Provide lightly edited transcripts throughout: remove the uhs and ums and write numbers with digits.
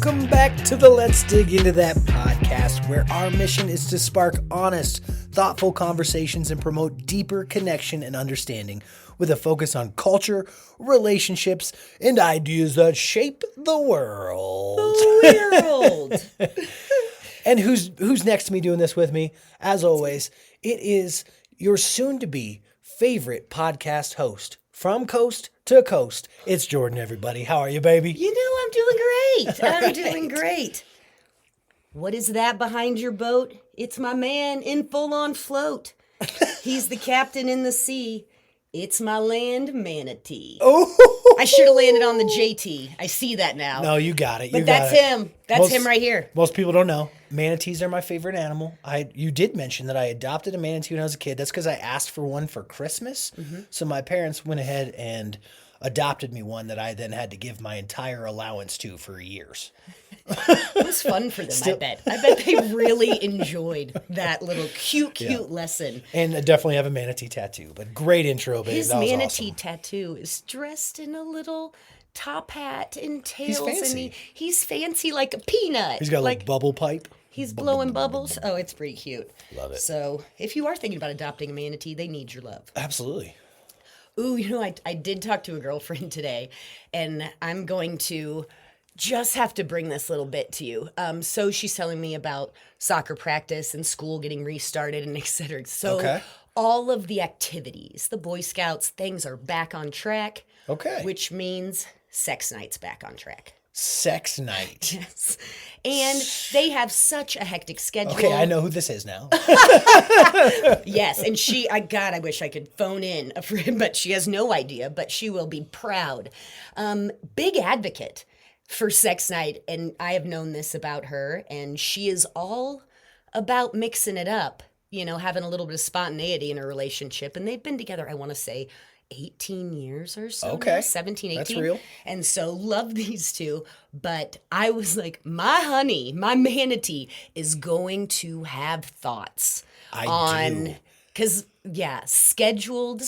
welcome back to the Let's Dig Into That podcast, where our mission is to spark honest, thoughtful conversations and promote deeper connection and understanding with a focus on culture, relationships, and ideas that shape the world. And who's next to me doing this with me? As always, it is your soon-to-be favorite podcast host from coast to coast. It's Jordan, everybody. How are you, baby? You know, I'm doing great. I'm doing great. What is that behind your boat? It's my man in full-on float. He's the captain in the sea. It's my land manatee. Oh, I should have landed on the JT. I see that now. No, you got it. But that's him. That's him right here. Most people don't know. Manatees are my favorite animal. You did mention that I adopted a manatee when I was a kid. That's because I asked for one for Christmas. Mm-hmm. So my parents went ahead and adopted me one that I then had to give my entire allowance to for years. It was fun for them, I bet. I bet they really enjoyed that little cute lesson. And I definitely have a manatee tattoo, but great intro, babe. His that was manatee awesome. tattoo is dressed in a little top hat and tails. He's fancy. And he's fancy like a peanut. He's got a little bubble pipe. He's blowing bubbles. Oh, it's pretty cute. Love it. So if you are thinking about adopting a manatee, they need your love. Absolutely. Ooh, you know, I did talk to a girlfriend today, and I'm going to just have to bring this little bit to you. So she's telling me about soccer practice and school getting restarted and et cetera. So all of the activities, the Boy Scouts, things are back on track. Okay. Which means sex night's back on track. Sex night. Yes. And they have such a hectic schedule. Okay, I know who this is now. Yes, and I wish I could phone in, but she has no idea, but she will be proud. Big advocate for sex night, and I have known this about her, and she is all about mixing it up, you know, having a little bit of spontaneity in her relationship, and they've been together, I want to say, 18 years or so. Okay. Now, 17, 18. That's real. And so love these two. But I was like, my honey, my manatee is going to have thoughts on, because, scheduled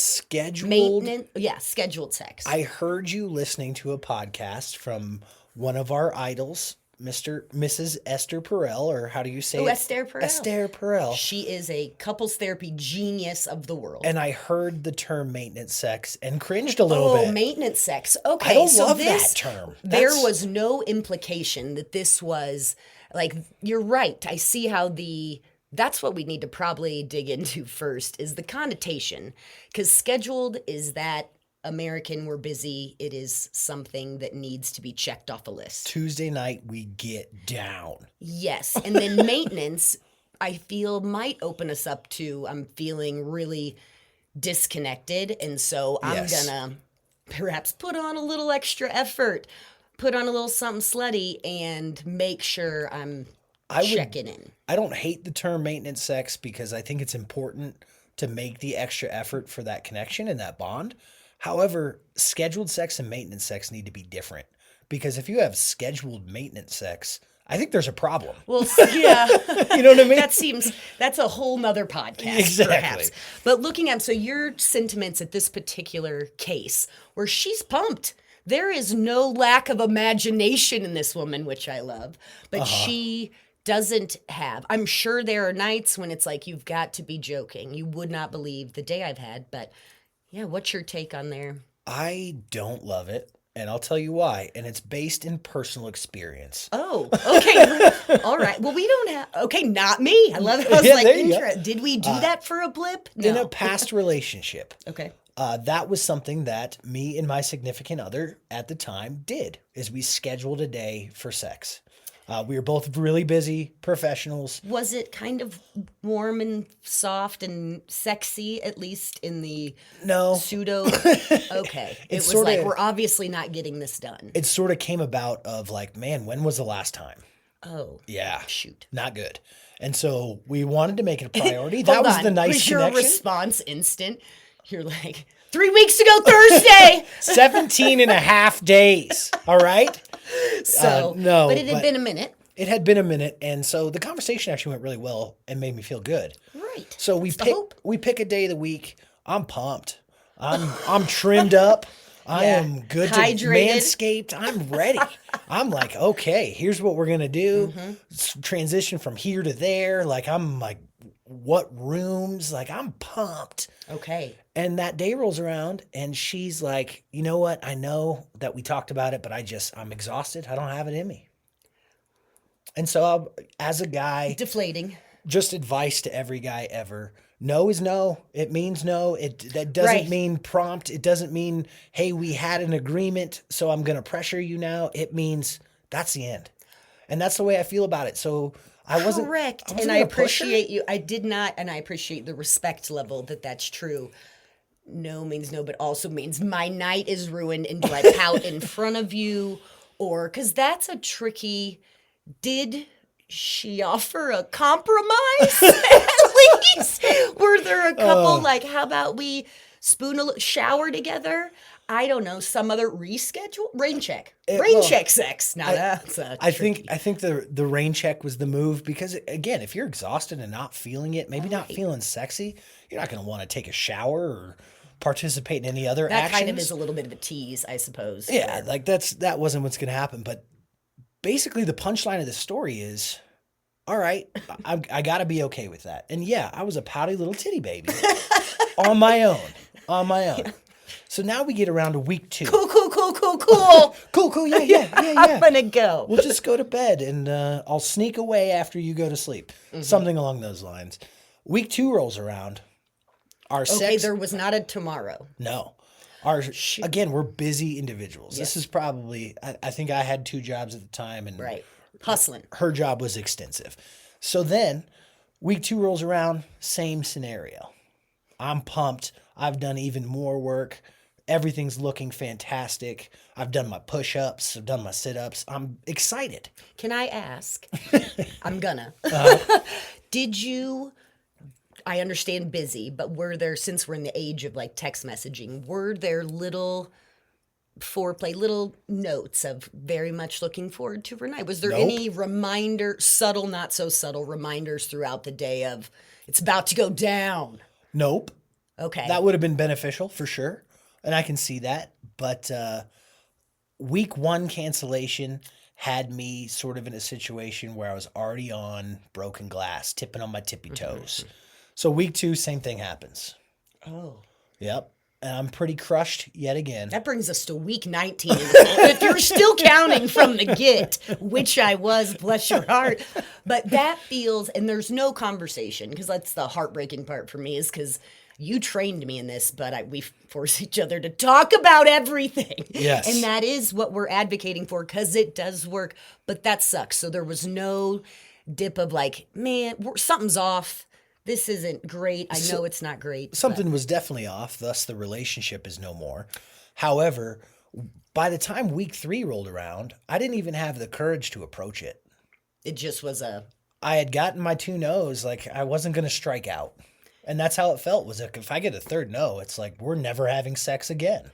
maintenance. Yeah, scheduled sex. I heard you listening to a podcast from one of our idols, Mrs. Esther Perel, or how do you say it? Esther Perel. Esther Perel. She is a couples therapy genius of the world. And I heard the term maintenance sex and cringed a little bit. Oh, maintenance sex. Okay, I don't so love that term. There was no implication that this was, like, you're right. I see how that's what we need to probably dig into first is the connotation. Because scheduled is that American, we're busy. It is something that needs to be checked off a list. Tuesday night, we get down. Yes. And then maintenance, I feel, might open us up to, I'm feeling really disconnected. And so I'm going to perhaps put on a little extra effort, put on a little something slutty, and make sure I'm checking in. I don't hate the term maintenance sex because I think it's important to make the extra effort for that connection and that bond. However, scheduled sex and maintenance sex need to be different because if you have scheduled maintenance sex, I think there's a problem. Well, yeah. You know what I mean? That's a whole nother podcast, exactly. Perhaps. But looking at, so your sentiments at this particular case, where she's pumped. There is no lack of imagination in this woman, which I love, but she doesn't have. I'm sure there are nights when it's like, you've got to be joking. You would not believe the day I've had, but yeah, what's your take on there? I don't love it, and I'll tell you why. And it's based in personal experience. Oh, okay. All right. Well, we don't have... Okay, not me. I love it. I was like, did we do that for a blip? No. In a past relationship. Okay. That was something that me and my significant other at the time did, is we scheduled a day for sex. We were both really busy professionals. Was it kind of warm and soft and sexy, at least in the pseudo? Okay. It was like, we're obviously not getting this done. It sort of came about of like, man, when was the last time? Oh. Yeah. Shoot. Not good. And so we wanted to make it a priority. That was the nice connection. Was your response instant? You're like, 3 weeks ago Thursday. 17 and a half days. All right? So, no. But it had been a minute. It had been a minute. And so the conversation actually went really well and made me feel good. Right. So we pick a day of the week. I'm pumped. I'm trimmed up. I am good to hydrated. manscaped. I'm ready. I'm like, okay, here's what we're going to do. Transition from here to there. Like, I'm like, what rooms? Like, I'm pumped. Okay. And that day rolls around and she's like, you know what? I know that we talked about it, but I'm exhausted. I don't have it in me. And so as a guy, Deflating. just advice to every guy ever. No is no. It means no. That doesn't Right. mean prompt. It doesn't mean, hey, we had an agreement, so I'm going to pressure you now. It means that's the end. And that's the way I feel about it. So Correct. And I gonna push her. appreciate you. I did not, and I appreciate the respect level that that's true. No means no, but also means my night is ruined. And do I pout in front of you? Or, because that's a tricky, did she offer a compromise at least? Were there a couple like, how about we shower together? I don't know, some other reschedule? Rain check sex. Now that's tricky. I think the rain check was the move because, again, if you're exhausted and not feeling it, maybe not feeling sexy, you're not going to want to take a shower or participate in any other actions. That kind of is a little bit of a tease, I suppose. Yeah, like that wasn't what's going to happen. But basically, the punchline of the story is, all right, I got to be okay with that. And yeah, I was a pouty little titty baby on my own. Yeah. So now we get around to week 2. Cool. Cool. Yeah. I'm gonna go. We'll just go to bed and I'll sneak away after you go to sleep. Something along those lines. Week 2 rolls around. Okay, there was not a tomorrow. No. Again, we're busy individuals. Yes. This is probably, I think I had 2 jobs at the time. And right. Hustling. Her job was extensive. So then week 2 rolls around, same scenario. I'm pumped. I've done even more work. Everything's looking fantastic. I've done my push-ups. I've done my sit-ups. I'm excited. Can I ask? I'm gonna. Did you, I understand busy, but were there, since we're in the age of like text messaging, were there little foreplay, little notes of very much looking forward to Renee? Was there any reminder, subtle, not so subtle reminders throughout the day of it's about to go down? Nope. Okay. That would have been beneficial for sure. And I can see that. But week 1 cancellation had me sort of in a situation where I was already on broken glass, tipping on my tippy toes. So week 2, same thing happens. Oh. Yep. And I'm pretty crushed yet again. That brings us to week 19. If you're still counting from the get, which I was, bless your heart. But that feels, and there's no conversation, because that's the heartbreaking part for me, is because you trained me in this, but we force each other to talk about everything. Yes. And that is what we're advocating for, because it does work. But that sucks. So there was no dip of like, man, something's off. This isn't great. I know it's not great. Something was definitely off, thus the relationship is no more. However, by the time week 3 rolled around, I didn't even have the courage to approach it. It just was I had gotten my 2 no's, like I wasn't going to strike out. And that's how it felt, was like if I get a 3rd no, it's like we're never having sex again.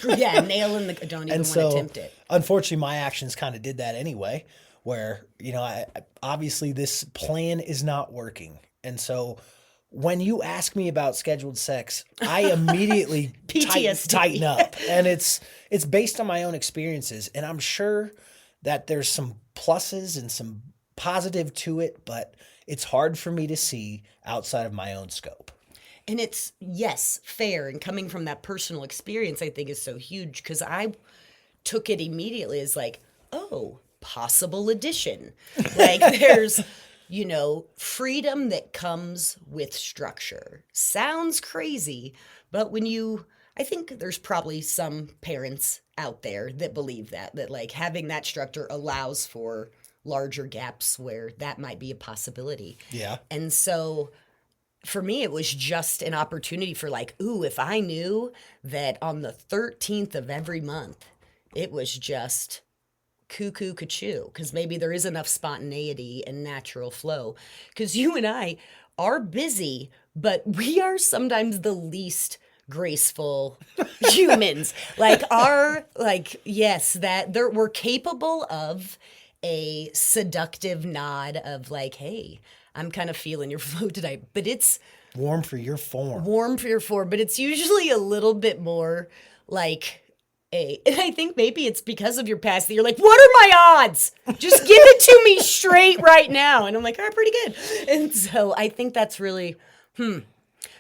Yeah, nail in the, don't even want to attempt it. Unfortunately, my actions kind of did that anyway, where, I obviously this plan is not working. And so when you ask me about scheduled sex, I immediately tighten up. And it's based on my own experiences. And I'm sure that there's some pluses and some positive to it, but it's hard for me to see outside of my own scope. And it's, yes, fair. And coming from that personal experience, I think is so huge, because I took it immediately as like, oh, possible addition. Like there's... freedom that comes with structure. Sounds crazy, but I think there's probably some parents out there that believe that like having that structure allows for larger gaps where that might be a possibility. Yeah. And so for me, it was just an opportunity for like, ooh, if I knew that on the 13th of every month, it was just cuckoo ka-choo, because maybe there is enough spontaneity and natural flow, because you and I are busy, but we are sometimes the least graceful humans. We're capable of a seductive nod of like, hey, I'm kind of feeling your flow today, but it's warm for your form, but it's usually a little bit more like and I think maybe it's because of your past that you're like, what are my odds? Just give it to me straight right now. And I'm like, all right, pretty good. And so I think that's really,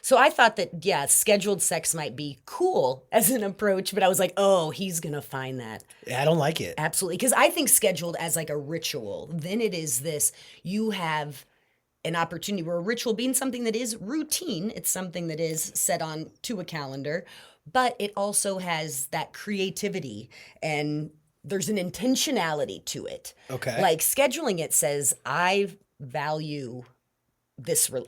So I thought that, yeah, scheduled sex might be cool as an approach, but I was like, oh, he's going to find that. Yeah, I don't like it. Absolutely. Because I think scheduled as like a ritual, then it is this, you have an opportunity where a ritual being something that is routine, it's something that is set on to a calendar, but it also has that creativity and there's an intentionality to it. Okay. Like scheduling it says, I value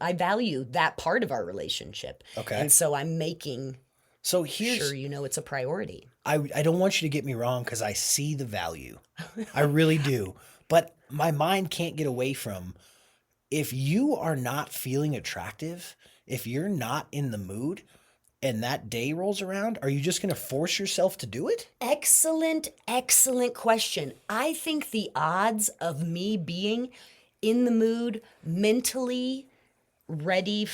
I value that part of our relationship. Okay. And so I'm making So sure you know it's a priority. I don't want you to get me wrong because I see the value. I really do. But my mind can't get away from, if you are not feeling attractive, if you're not in the mood and that day rolls around, are you just going to force yourself to do it? Excellent, excellent question. I think the odds of me being in the mood, mentally ready,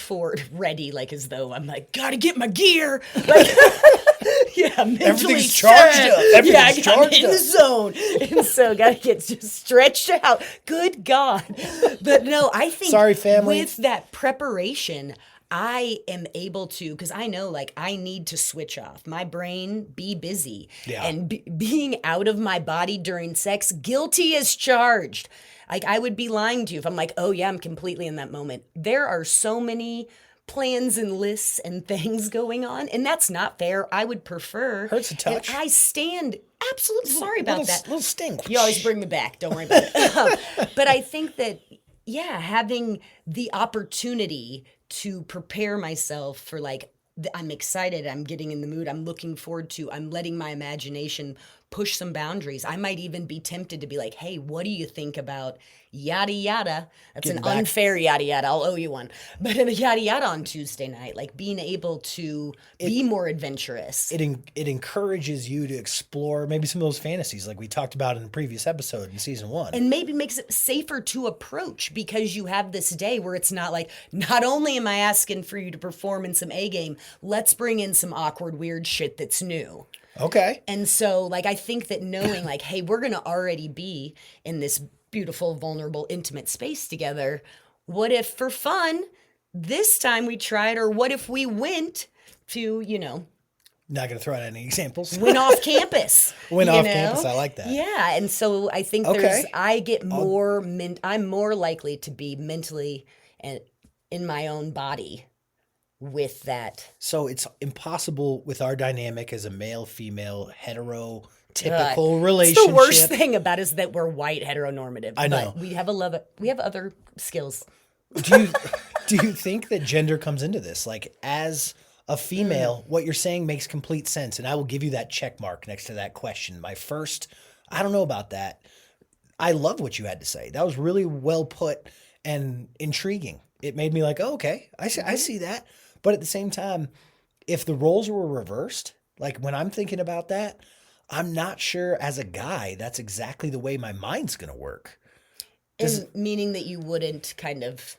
like as though I'm like, gotta get my gear. Like, yeah, mentally Everything's charged set. up. Everything's I'm charged in up. the zone. And so gotta get just stretched out. Good God. But no, I think Sorry, family. with that preparation, I am able to, because I know like I need to switch off my brain, be busy. Yeah. And being out of my body during sex, guilty as charged. Like I would be lying to you if I'm like, oh yeah, I'm completely in that moment. There are so many plans and lists and things going on, and that's not fair. I would prefer. Hurts a touch. And I stand absolutely sorry about that. Little sting. You always bring me back. Don't worry about it. But I think that, yeah, having the opportunity to prepare myself for like, I'm excited, I'm getting in the mood, I'm looking forward to, I'm letting my imagination push some boundaries. I might even be tempted to be like, hey, what do you think about yada yada? That's Getting an back. unfair yada yada. I'll owe you one. But in a yada yada on Tuesday night, like being able to be more adventurous. It encourages you to explore maybe some of those fantasies like we talked about in the previous episode in season 1. And maybe makes it safer to approach because you have this day where it's not like, not only am I asking for you to perform in some A game, let's bring in some awkward, weird shit that's new. Okay. And so, like, I think that knowing, like, hey, we're going to already be in this beautiful, vulnerable, intimate space together. What if, for fun, this time we tried, or what if we went to, Not going to throw out any examples. went off campus? Went off campus. I like that. Yeah. And so I think Okay. I get more, I'm more likely to be mentally and in my own body with that. So it's impossible with our dynamic as a male-female heterotypical relationship. It's the worst thing about it is that we're white heteronormative. I know. But we have other skills. Do you think that gender comes into this? Like, as a female, what you're saying makes complete sense, and I will give you that check mark next to that question. My first, I don't know about that. I love what you had to say. That was really well put and intriguing. It made me like, oh, okay, I see that. But at the same time, if the roles were reversed, like when I'm thinking about that, I'm not sure as a guy that's exactly the way my mind's going to work. Meaning that you wouldn't kind of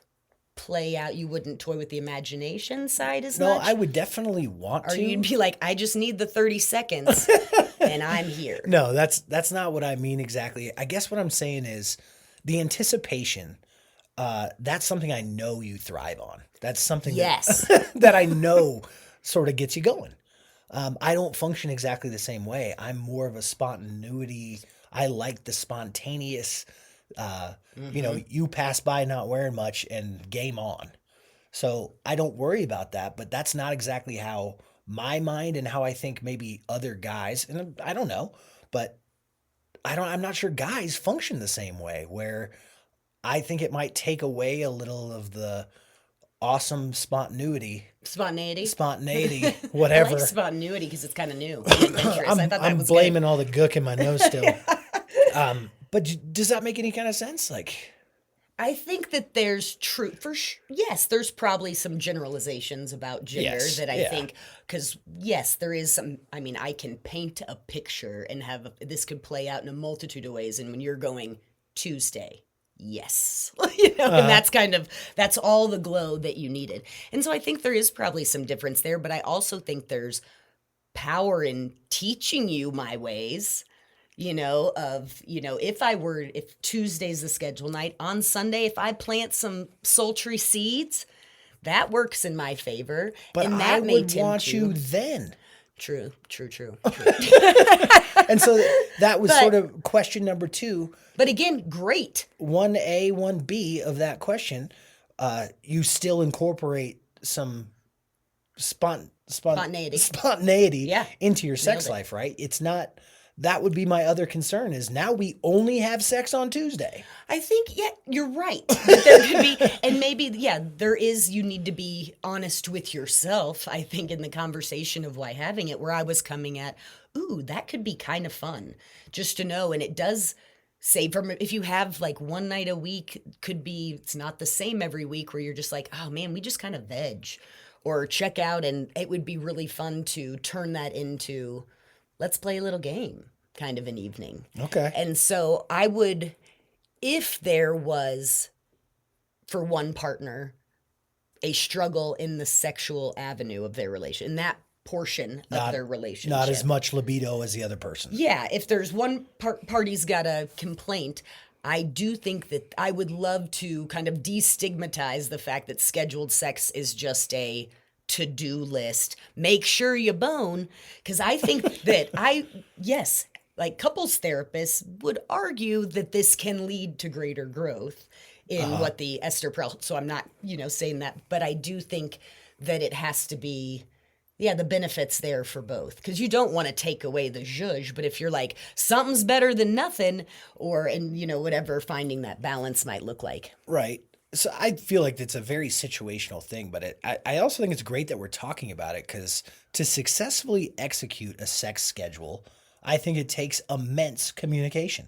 play out, you wouldn't toy with the imagination side as No, much? I would definitely want Or to. you'd be like, I just need the 30 seconds and I'm here. No, that's not what I mean exactly. I guess what I'm saying is the anticipation. That's something I know you thrive on. That's something Yes. that I know sort of gets you going. I don't function exactly the same way. I'm more of a spontaneity. I like the spontaneous, you pass by not wearing much and game on. So I don't worry about that, but that's not exactly how my mind and how I think maybe other guys, and I don't know, but I'm not sure guys function the same way, where I think it might take away a little of the awesome spontaneity, whatever. I like spontaneity because it's kind of new and adventurous. I thought that I'm was blaming all the gook in my nose still. But does that make any kind of sense? Like, I think that there's yes, there's probably some generalizations about gender Yes, that I yeah. think, because yes, there is some, I can paint a picture and this could play out in a multitude of ways. And when you're going Tuesday, yes, and that's all the glow that you needed. And so I think there is probably some difference there, but I also think there's power in teaching you my ways, if Tuesday's the schedule night, on Sunday, if I plant some sultry seeds, that works in my favor. But and I that may would tempt want you then. True. And so that was sort of question number 2. But again, great. 1A, 1B of that question, you still incorporate some spontaneity into your sex life, right? It's not, that would be my other concern is now we only have sex on Tuesday. I think, you're right. But there could be, and maybe, there is, you need to be honest with yourself, I think, in the conversation of why having it, where I was coming at, ooh, that could be kind of fun just to know. And it does say, if you have like one night a week, could be, it's not the same every week where you're just like, oh man, we just kind of veg or check out. And it would be really fun to turn that into, let's play a little game kind of an evening. Okay. And so I would, if there was for one partner a struggle in the sexual avenue of their relation, in that portion of their relationship. Not as much libido as the other person. Yeah. If there's one party's got a complaint, I do think that I would love to kind of destigmatize the fact that scheduled sex is just a to-do list. Make sure you bone. Because I think that like couples therapists would argue that this can lead to greater growth in what the Esther Perel. So I'm not, saying that, but I do think that it has to be, the benefits there for both. Because you don't want to take away the zhuzh, but if you're like, something's better than nothing, whatever, finding that balance might look like. Right. So I feel like it's a very situational thing, but I also think it's great that we're talking about it because to successfully execute a sex schedule, I think it takes immense communication.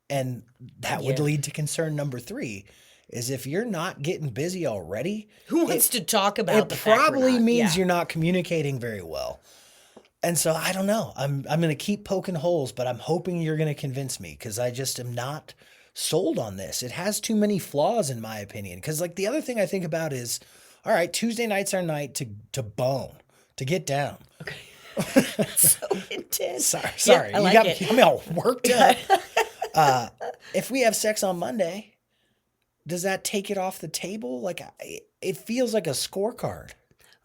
And that would lead to concern number 3 is if you're not getting busy already. Who wants to talk about the fact we're not? It probably means you're not communicating very well. And so I don't know. I'm going to keep poking holes, but I'm hoping you're going to convince me because I just am not sold on this. It has too many flaws in my opinion. Because like the other thing I think about is, all right, Tuesday night's our night to bone, to get down. Okay. So intense. Sorry. I like got it. me all worked up. If we have sex on Monday, does that take it off the table? Like it feels like a scorecard.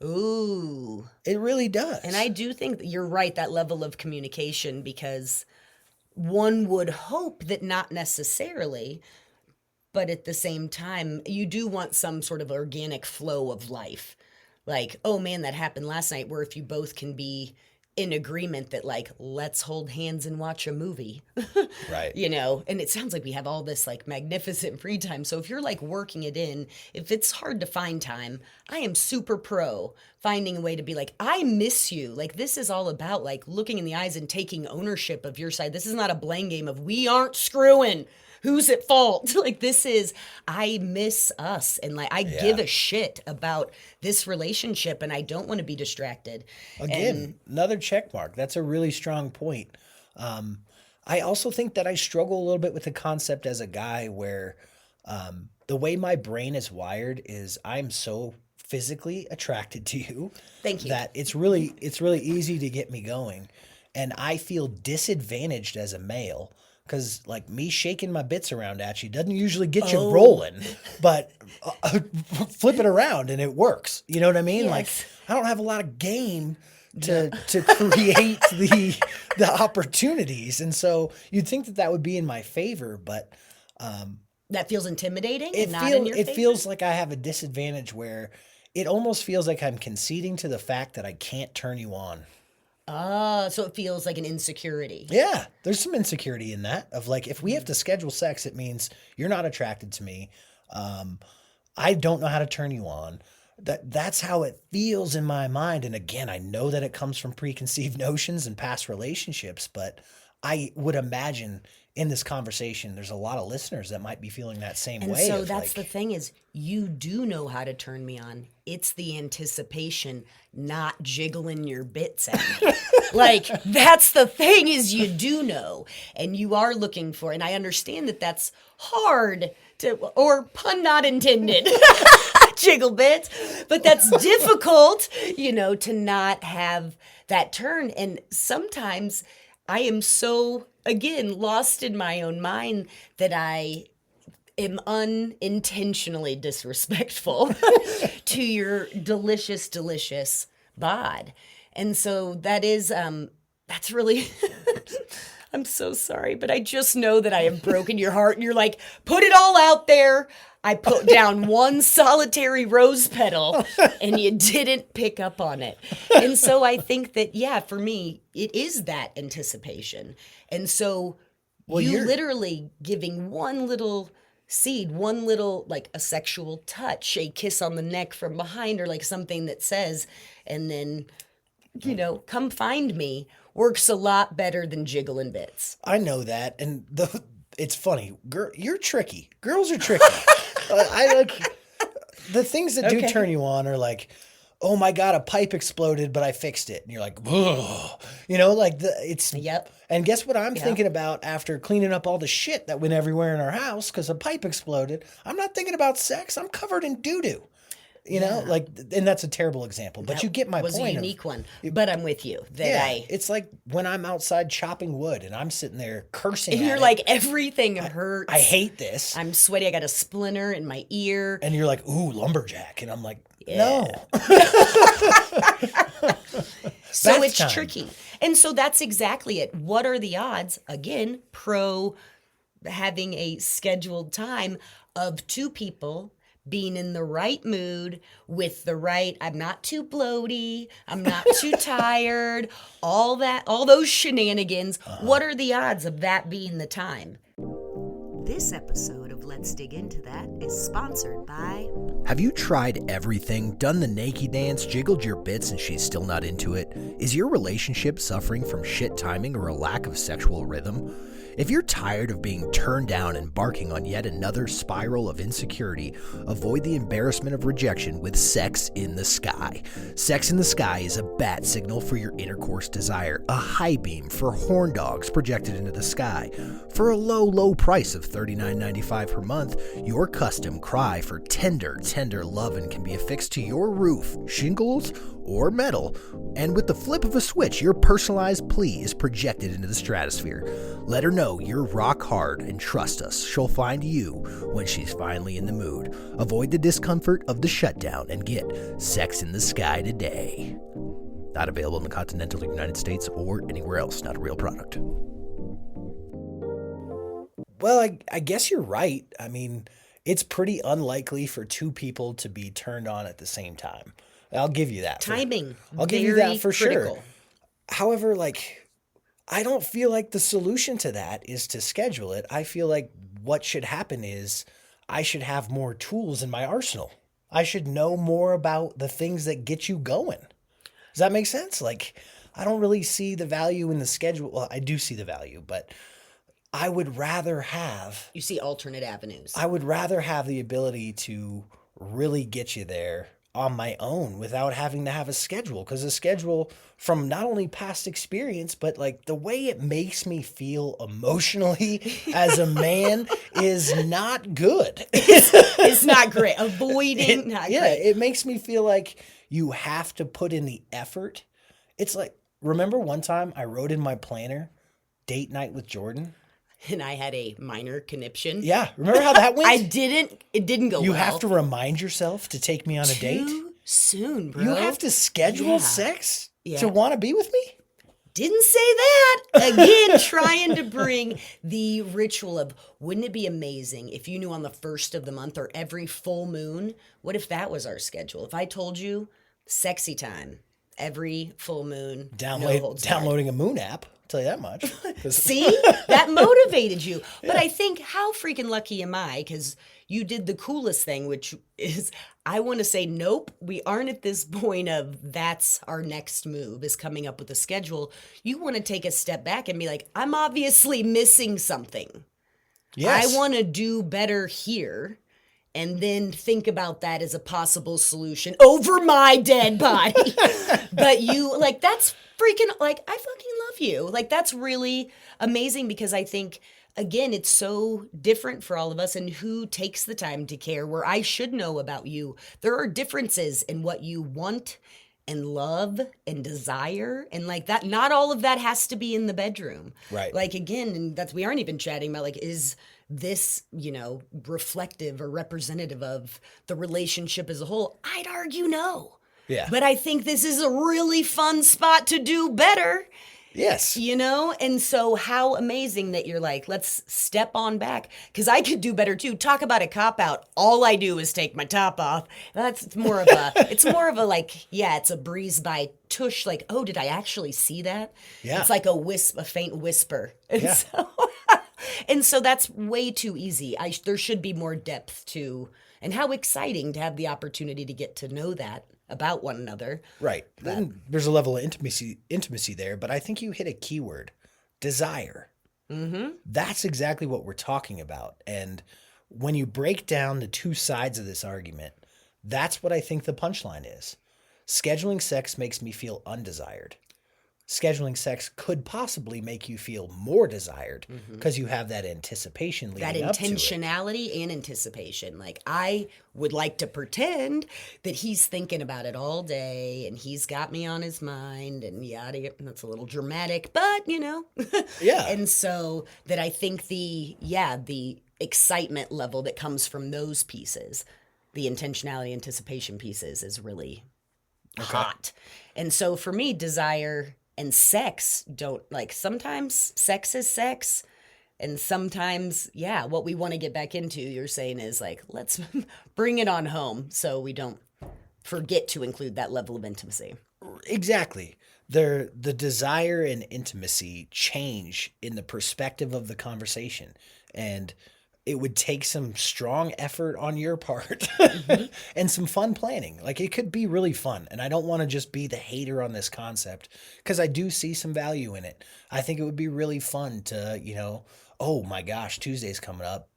Ooh. It really does. And I do think that you're right, that level of communication, because one would hope that not necessarily, but at the same time, you do want some sort of organic flow of life. Like, oh man, that happened last night, where if you both can be in agreement that like, let's hold hands and watch a movie. Right. And it sounds like we have all this like magnificent free time. So if you're like working it in, if it's hard to find time, I am super pro finding a way to be like, I miss you. Like this is all about like looking in the eyes and taking ownership of your side. This is not a blame game of we aren't screwing. Who's at fault? Like this is, I miss us. And like, I give a shit about this relationship and I don't want to be distracted. Again, another check mark. That's a really strong point. I also think that I struggle a little bit with the concept as a guy where the way my brain is wired is I'm so physically attracted to you. Thank you. That it's really easy to get me going. And I feel disadvantaged as a male. Because, like, me shaking my bits around at you doesn't usually get you rolling, but flip it around and it works. You know what I mean? Yes. Like, I don't have a lot of game to create the opportunities. And so you'd think that would be in my favor, but that feels intimidating it and not in your favor? It feels like I have a disadvantage where it almost feels like I'm conceding to the fact that I can't turn you on. So it feels like an insecurity. Yeah, there's some insecurity in that of like, if we have to schedule sex, it means you're not attracted to me. I don't know how to turn you on. That's how it feels in my mind. And again, I know that it comes from preconceived notions and past relationships, but I would imagine in this conversation, there's a lot of listeners that might be feeling that same way. And so that's the thing is you do know how to turn me on. It's the anticipation, not jiggling your bits at me. Like, that's the thing is you do know, and you are looking for, and I understand that that's hard to, or pun not intended, jiggle bits, but that's difficult, to not have that turn. And sometimes I am so, again, lost in my own mind that I am unintentionally disrespectful to your delicious, delicious bod. And so that's really, I'm so sorry, but I just know that I have broken your heart. And you're like, put it all out there. I put down one solitary rose petal and you didn't pick up on it. And so I think that, for me, it is that anticipation. And so you're literally giving one little seed, one little, like a sexual touch, a kiss on the neck from behind, or like something that says, and then, come find me, works a lot better than jiggling bits. I know that. And it's funny. You're tricky. Girls are tricky. I like the things that do turn you on are like, oh my God, a pipe exploded, but I fixed it. And you're like, whoa, Yep. And guess what I'm thinking about after cleaning up all the shit that went everywhere in our house because a pipe exploded? I'm not thinking about sex. I'm covered in doo-doo. And that's a terrible example, but you get my point. It was a unique one, but I'm with you. It's like when I'm outside chopping wood and I'm sitting there cursing and you're like, everything hurts. I hate this. I'm sweaty. I got a splinter in my ear. And you're like, ooh, lumberjack. And I'm like, no. So it's tricky. And so that's exactly it. What are the odds? Again, pro having a scheduled time of two people being in the right mood with the right, I'm not too bloaty, I'm not too tired, all those shenanigans. What are the odds of that being the time? This episode of Let's Dig Into That is sponsored by... Have you tried everything, done the naked dance, jiggled your bits, and she's still not into it? Is your relationship suffering from shit timing or a lack of sexual rhythm? If you're tired of being turned down and embarking on yet another spiral of insecurity, avoid the embarrassment of rejection with Sex in the Sky. Sex in the Sky is a bat signal for your intercourse desire, a high beam for horn dogs projected into the sky. For a low, low price of $39.95 per month, your custom cry for tender, tender lovin' can be affixed to your roof, shingles, or metal, and with the flip of a switch, your personalized plea is projected into the stratosphere. Let her know you're rock hard and trust us, she'll find you when she's finally in the mood. Avoid the discomfort of the shutdown and get Sex in the Sky today. Not available in the continental United States or anywhere else, not a real product. Well, I guess you're right. I mean, it's pretty unlikely for two people to be turned on at the same time. I'll give you that. Timing. I'll give you that for critical. Sure. However, I don't feel like the solution to that is to schedule it. I feel like what should happen is I should have more tools in my arsenal. I should know more about the things that get you going. Does that make sense? I don't really see the value in the schedule. Well, I do see the value, but I would rather have... You see alternate avenues. I would rather have the ability to really get you there on my own without having to have a schedule, because a schedule, from not only past experience, but the way it makes me feel emotionally as a man is not good. It's not great. Avoiding, not great. It makes me feel like you have to put in the effort. It's remember one time I wrote in my planner, date night with Jordan? And I had a minor conniption. Yeah. Remember how that went? It didn't go well. You have to remind yourself to take me on a date? Too soon, bro. You have to schedule sex to want to be with me? Didn't say that. Again, trying to bring the ritual of, wouldn't it be amazing if you knew on the first of the month or every full moon? What if that was our schedule? If I told you sexy time every full moon, downloading a moon app. Tell you that much. See, that motivated you. But I think, how freaking lucky am I? Because you did the coolest thing, which is, I want to say, nope, we aren't at this point of that's our next move, is coming up with a schedule. You want to take a step back and be like, I'm obviously missing something. Yes. I want to do better here. And then think about that as a possible solution over my dead body. But you, that's freaking, I fucking love you. That's really amazing, because I think again, it's so different for all of us, and who takes the time to care, where I should know about you. There are differences in what you want and love and desire, and like that, not all of that has to be in the bedroom. Right. Like, again, and that's, we aren't even chatting about, like, is this, reflective or representative of the relationship as a whole? I'd argue no. Yeah. But I think this is a really fun spot to do better. Yes. And so how amazing that you're like, let's step on back, because I could do better too. Talk about a cop out. All I do is take my top off. It's more of a like, yeah, it's a breeze by tush. Like, oh, did I actually see that? Yeah. It's like a faint whisper. And Yeah. so that's way too easy. There should be more depth to, and how exciting to have the opportunity to get to know that about one another. Right. Then there's a level of intimacy there, but I think you hit a key word, desire. Mm-hmm. That's exactly what we're talking about. And when you break down the two sides of this argument, that's what I think the punchline is. Scheduling sex makes me feel undesired. Scheduling sex could possibly make you feel more desired because you have that anticipation leading up to it. That intentionality and anticipation. Like, I would like to pretend that he's thinking about it all day and he's got me on his mind and yada. That's a little dramatic, but Yeah. And so that I think the excitement level that comes from those pieces, the intentionality, anticipation pieces, is really hot. And so for me, desire and sex don't, like, sometimes sex is sex, and sometimes, what we want to get back into, you're saying, is like, let's bring it on home so we don't forget to include that level of intimacy. Exactly. The desire and intimacy change in the perspective of the conversation, and it would take some strong effort on your part and some fun planning. Like, it could be really fun. And I don't want to just be the hater on this concept, because I do see some value in it. I think it would be really fun to, oh my gosh, Tuesday's coming up.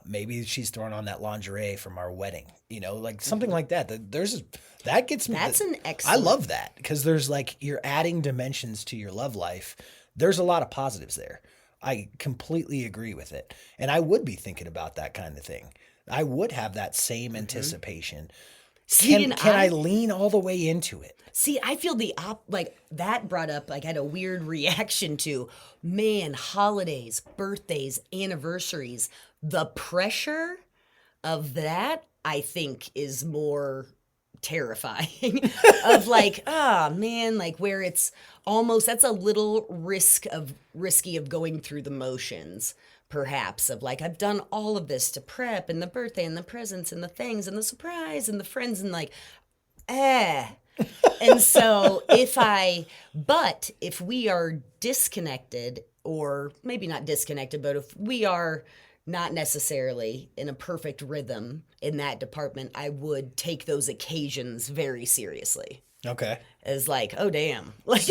Maybe she's throwing on that lingerie from our wedding, like something like that. That gets me. That's an excellent. I love that, because there's like, you're adding dimensions to your love life. There's a lot of positives there. I completely agree with it. And I would be thinking about that kind of thing. I would have that same anticipation. Can I lean all the way into it? See, I feel that brought up, like, I had a weird reaction to, man, holidays, birthdays, anniversaries. The pressure of that, I think, is more terrifying of like, man, like, where it's almost, that's a little risky of going through the motions, perhaps, of like, I've done all of this to prep, and the birthday and the presents and the things and the surprise and the friends, and like, and so if we are disconnected, or maybe not disconnected, but if we are not necessarily in a perfect rhythm in that department, I would take those occasions very seriously. Okay. As like, oh, damn. Like,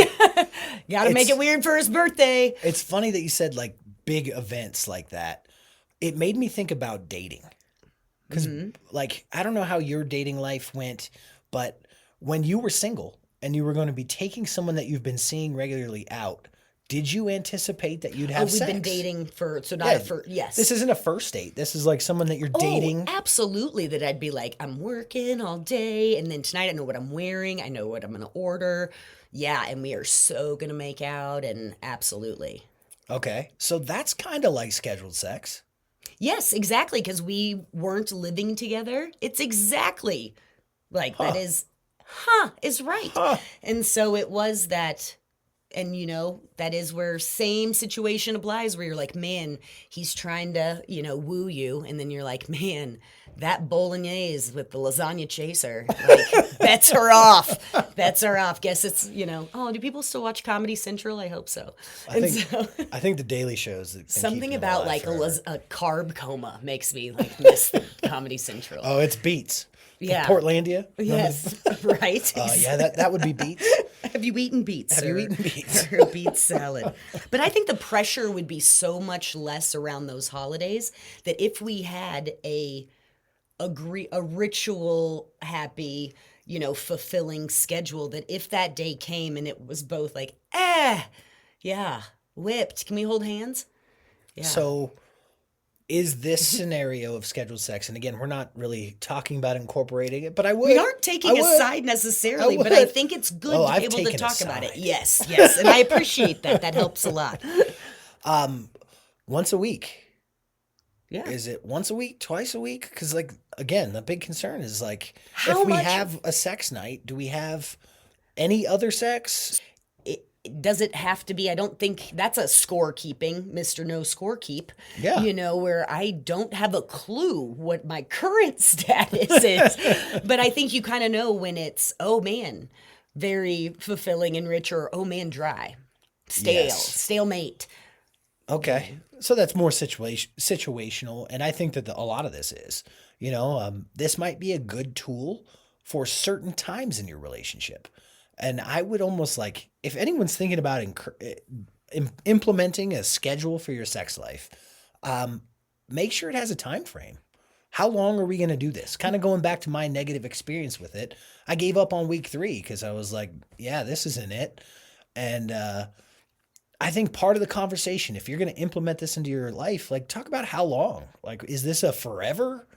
gotta make it weird for his birthday. It's funny that you said, like, big events like that. It made me think about dating. Because, like, I don't know how your dating life went, but when you were single and you were going to be taking someone that you've been seeing regularly out, did you anticipate that you'd have sex? We've been dating yes. This isn't a first date. This is like someone that you're dating. Absolutely. That I'd be like, I'm working all day, and then tonight I know what I'm wearing, I know what I'm going to order. Yeah, and we are so going to make out, and absolutely. Okay. So that's kind of like scheduled sex. Yes, exactly, because we weren't living together. It's exactly like that is right. And so it was that. And, that is where same situation applies, where you're like, man, he's trying to, woo you. And then you're like, man, that bolognese with the lasagna chaser, like, bets are off. Guess it's, do people still watch Comedy Central? I hope so. I think the Daily Show's something about like a carb coma makes me like miss the Comedy Central. Oh, it's Beets. Yeah. Portlandia? Yes, right. Yeah, that would be beets. Have you eaten beets? Have you eaten beets? Or a beet salad. But I think the pressure would be so much less around those holidays, that if we had a ritual, happy, fulfilling schedule, that if that day came and it was both like, whipped, can we hold hands? Yeah. So is this scenario of scheduled sex, and again, we're not really talking about incorporating it, but I would. We aren't taking a side necessarily, but I think it's good to be able to talk about it. Yes, yes. And I appreciate that. That helps a lot. Once a week. Yeah. Is it once a week, twice a week? Because, like, again, the big concern is, like, How if we much- have a sex night, do we have any other sex? Does it have to be? I don't think that's a scorekeeping, Mr. No Scorekeep. Yeah. You know, where I don't have a clue what my current status is. But I think you kind of know when it's, oh man, very fulfilling and rich, or oh man, dry, stale, Yes. stalemate. Okay. So that's more situational. And I think that a lot of this is, this might be a good tool for certain times in your relationship. And I would almost like, if anyone's thinking about implementing a schedule for your sex life, make sure it has a time frame. How long are we going to do this? Kind of going back to my negative experience with it. I gave up on week 3 because I was like, yeah, this isn't it. And I think part of the conversation, if you're going to implement this into your life, like, talk about how long. Like, is this a forever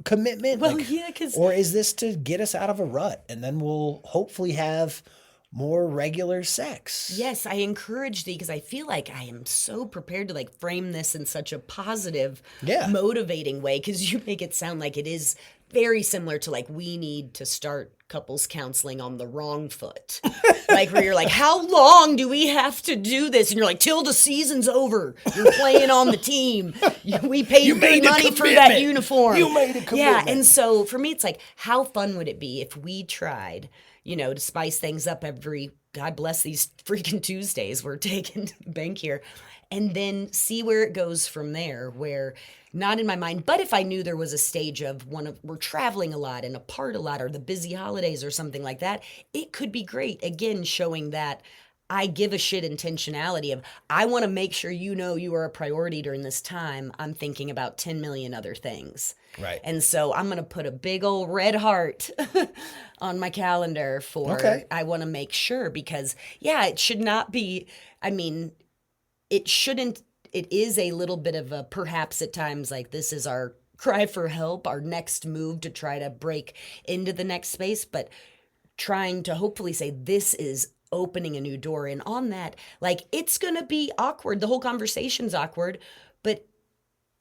commitment? Well, like, yeah, 'cause- or is this to get us out of a rut, and then we'll hopefully have more regular sex? Yes, I encourage thee because I feel like I am so prepared to like frame this in such a positive, Yeah. motivating way, because you make it sound like it is very similar to like we need to start couples counseling on the wrong foot. Like where you're like, how long do we have to do this? And you're like, till the season's over. You're playing on the team. We paid good money for that commitment. uniform. You made a commitment. Yeah, and so for me, it's like, how fun would it be if we tried, to spice things up every, God bless these freaking Tuesdays we're taking to the bank here, and then see where it goes from there, where not in my mind, but if I knew there was a stage of we're traveling a lot and apart a lot, or the busy holidays or something like that, it could be great. Again, showing that I give a shit intentionality of, I want to make sure you are a priority during this time. I'm thinking about 10 million other things. Right. And so I'm going to put a big old red heart on my calendar for, I want to make sure, because it should not be, it shouldn't, it is a little bit of a, perhaps at times, like this is our cry for help, our next move to try to break into the next space, but trying to hopefully say this is opening a new door. And on that, like, it's going to be awkward. The whole conversation's awkward, but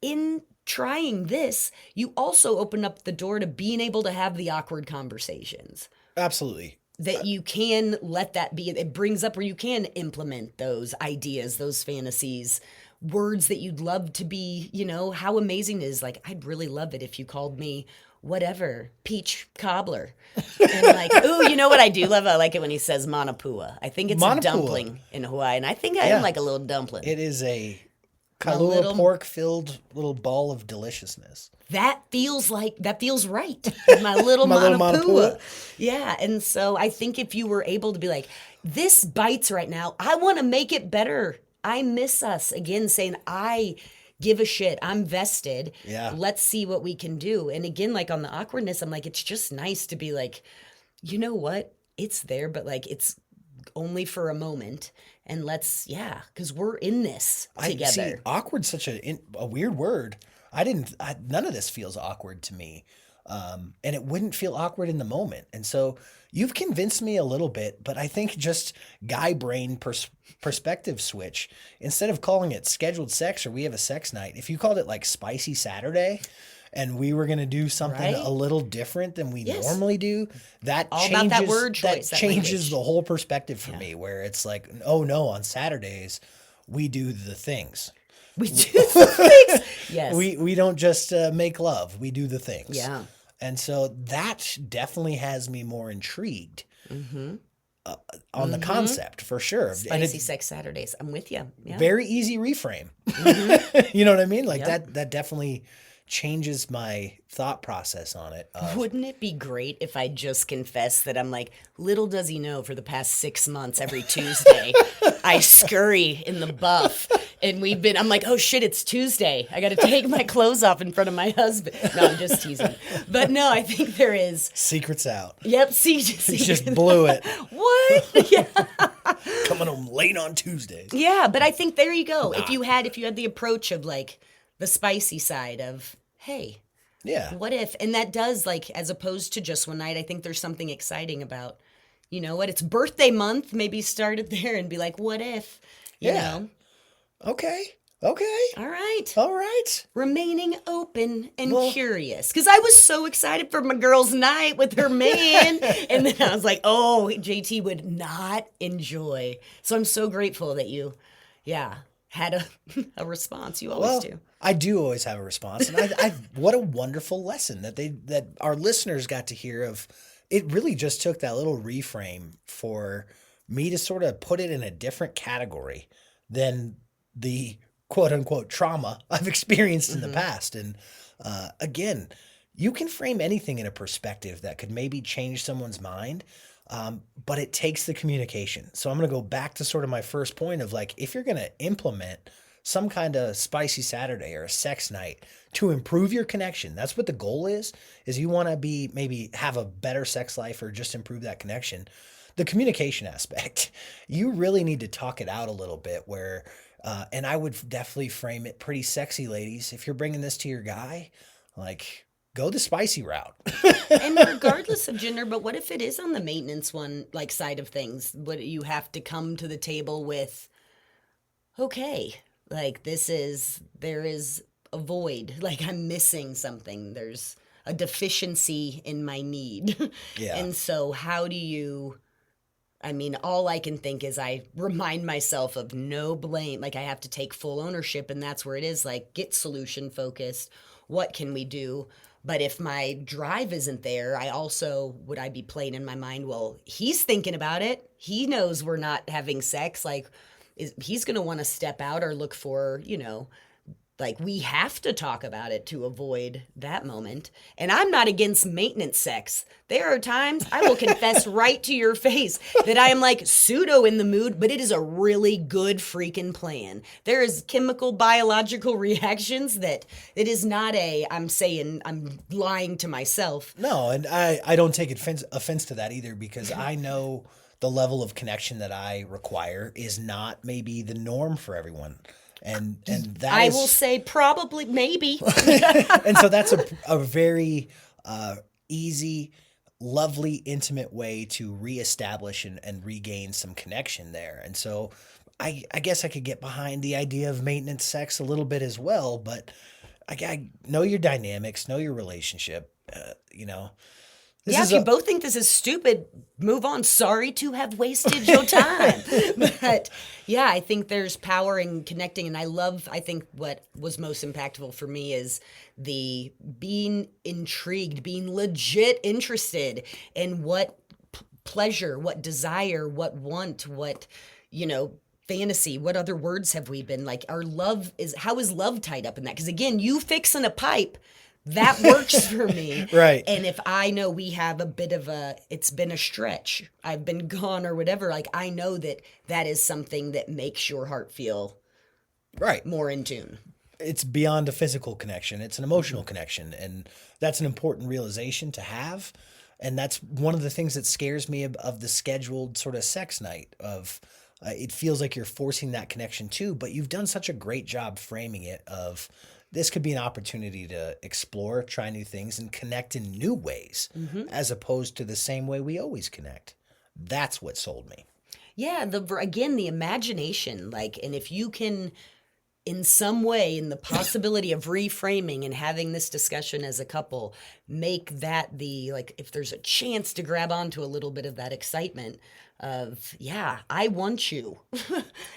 in trying this, you also open up the door to being able to have the awkward conversations. Absolutely. That you can let that be, it brings up where you can implement those ideas, those fantasies, words that you'd love to be, how amazing it is. Like, I'd really love it if you called me whatever, peach cobbler. And like, ooh, you know what I do love? I like it when he says manapua. I think it's a dumpling in Hawaii, and I think I am like a little dumpling. It is a Kailua pork-filled little ball of deliciousness. That feels right. My little manapua. Yeah, and so I think if you were able to be like, this bites right now, I want to make it better. I miss us. Again, saying I give a shit. I'm vested. Yeah. Let's see what we can do. And again, like on the awkwardness, I'm like, it's just nice to be like, you know what? It's there, but like it's only for a moment. And let's, because we're in this together. See, awkward's such a weird word. None of this feels awkward to me. And it wouldn't feel awkward in the moment. And so you've convinced me a little bit, but I think just guy brain perspective switch, instead of calling it scheduled sex or we have a sex night, if you called it like Spicy Saturday and we were going to do something a little different than we normally do, that all changes, about that word choice, that changes the whole perspective for me, where it's like, oh no, on Saturdays we do the things. We do the things. Yes. We don't just make love. We do the things. Yeah. And so that definitely has me more intrigued on the concept, for sure. Spicy Sex Saturdays. I'm with you. Yeah. Very easy reframe. You know what I mean? Like that definitely changes my thought process on it. Wouldn't it be great if I just confessed that I'm like, little does he know, for the past 6 months, every Tuesday, I scurry in the buff And I'm like, oh shit, it's Tuesday. I got to take my clothes off in front of my husband. No, I'm just teasing. But no, I think there is. Secret's out. Yep, He just blew it. What? Yeah. Coming home late on Tuesdays. Yeah, but I think there you go. If you had the approach of like the spicy side of, hey, Yeah. what if? And that does, like, as opposed to just one night, I think there's something exciting about, you know what, it's birthday month. Maybe start it there and be like, what if? You know? Okay. All right. All right. Remaining open and curious. Because I was so excited for my girl's night with her man. And then I was like, oh, JT would not enjoy. So I'm so grateful that you, had a response. You always do. I do always have a response. And I what a wonderful lesson that our listeners got to hear of. It really just took that little reframe for me to sort of put it in a different category than the quote unquote trauma I've experienced in the past. And again, you can frame anything in a perspective that could maybe change someone's mind. But it takes the communication. So I'm going to go back to sort of my first point of like, if you're going to implement some kind of spicy Saturday or a sex night to improve your connection, that's what the goal is you want to be, maybe have a better sex life or just improve that connection. The communication aspect, you really need to talk it out a little bit where, and I would definitely frame it pretty sexy, ladies. If you're bringing this to your guy, like, go the spicy route. And regardless of gender, but what if it is on the maintenance one, like, side of things? What you have to come to the table with, okay, like, there is a void, like, I'm missing something. There's a deficiency in my need. Yeah. And so how do you, I mean, all I can think is I remind myself of no blame. Like, I have to take full ownership, and that's where it is, like, get solution focused. What can we do? But if my drive isn't there, would I be playing in my mind, well, he's thinking about it. He knows we're not having sex. Like, he's going to want to step out or look for, like, we have to talk about it to avoid that moment. And I'm not against maintenance sex. There are times I will confess right to your face that I am like pseudo in the mood, but it is a really good freaking plan. There is chemical, biological reactions that it is not I'm saying I'm lying to myself. No, and I don't take offense to that either, because I know the level of connection that I require is not maybe the norm for everyone. And that I will say probably, maybe. And so that's a very easy, lovely, intimate way to reestablish and regain some connection there. And so I guess I could get behind the idea of maintenance sex a little bit as well, but I know your dynamics, know your relationship, If you both think this is stupid, move on. Sorry to have wasted your time. But yeah, I think there's power in connecting. And I think what was most impactful for me is the being intrigued, being legit interested in what pleasure, what desire, what want, what, fantasy, what other words have we been like? How is love tied up in that? Because again, you fixing a pipe, that works for me. Right. And if I know we have a bit of it's been a stretch, I've been gone or whatever, like, I know that is something that makes your heart feel right more in tune. It's beyond a physical connection. It's an emotional connection. And that's an important realization to have. And that's one of the things that scares me of the scheduled sort of sex night of, it feels like you're forcing that connection too, but you've done such a great job framing it of, this could be an opportunity to explore, try new things, and connect in new ways, as opposed to the same way we always connect. That's what sold me. Yeah, the imagination, like, and if you can, in some way, in the possibility of reframing and having this discussion as a couple, make that if there's a chance to grab onto a little bit of that excitement of, I want you.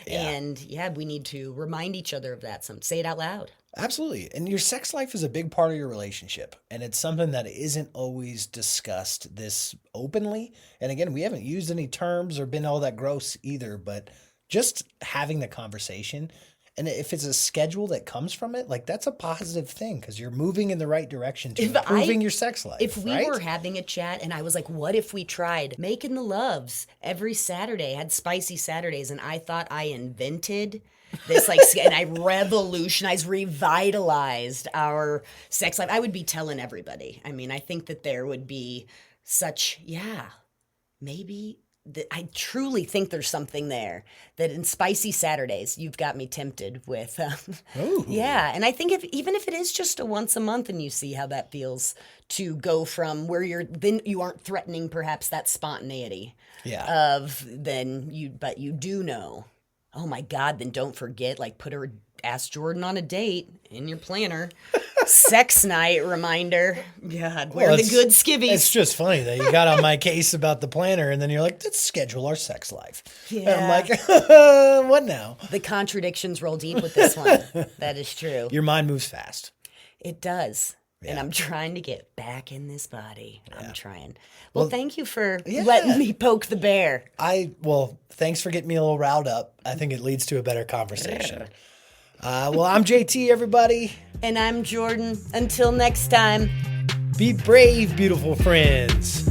And we need to remind each other of that. Say it out loud. Absolutely. And your sex life is a big part of your relationship. And it's something that isn't always discussed this openly. And again, we haven't used any terms or been all that gross either, but just having the conversation And if it's a schedule that comes from it, like that's a positive thing because you're moving in the right direction to improving your sex life. If we were having a chat and I was like, what if we tried making the loves every Saturday, had spicy Saturdays, and I thought I invented this, like, and I revolutionized, revitalized our sex life, I would be telling everybody. I mean, I think that there would be such, maybe... I truly think there's something there that in spicy Saturdays, you've got me tempted with. Yeah. And I think even if it is just a once a month and you see how that feels to go from where then you aren't threatening perhaps that spontaneity but you do know, oh my God, then don't forget, like ask Jordan on a date in your planner. Sex night reminder. God, wear the good skivvies. It's just funny that you got on my case about the planner, and then you're like, let's schedule our sex life. Yeah. And I'm like, what now? The contradictions roll deep with this one. That is true. Your mind moves fast. It does. Yeah. And I'm trying to get back in this body. I'm trying. Well, thank you for letting me poke the bear. Thanks for getting me a little riled up. I think it leads to a better conversation. I'm JT, everybody. And I'm Jordan. Until next time. Be brave, beautiful friends.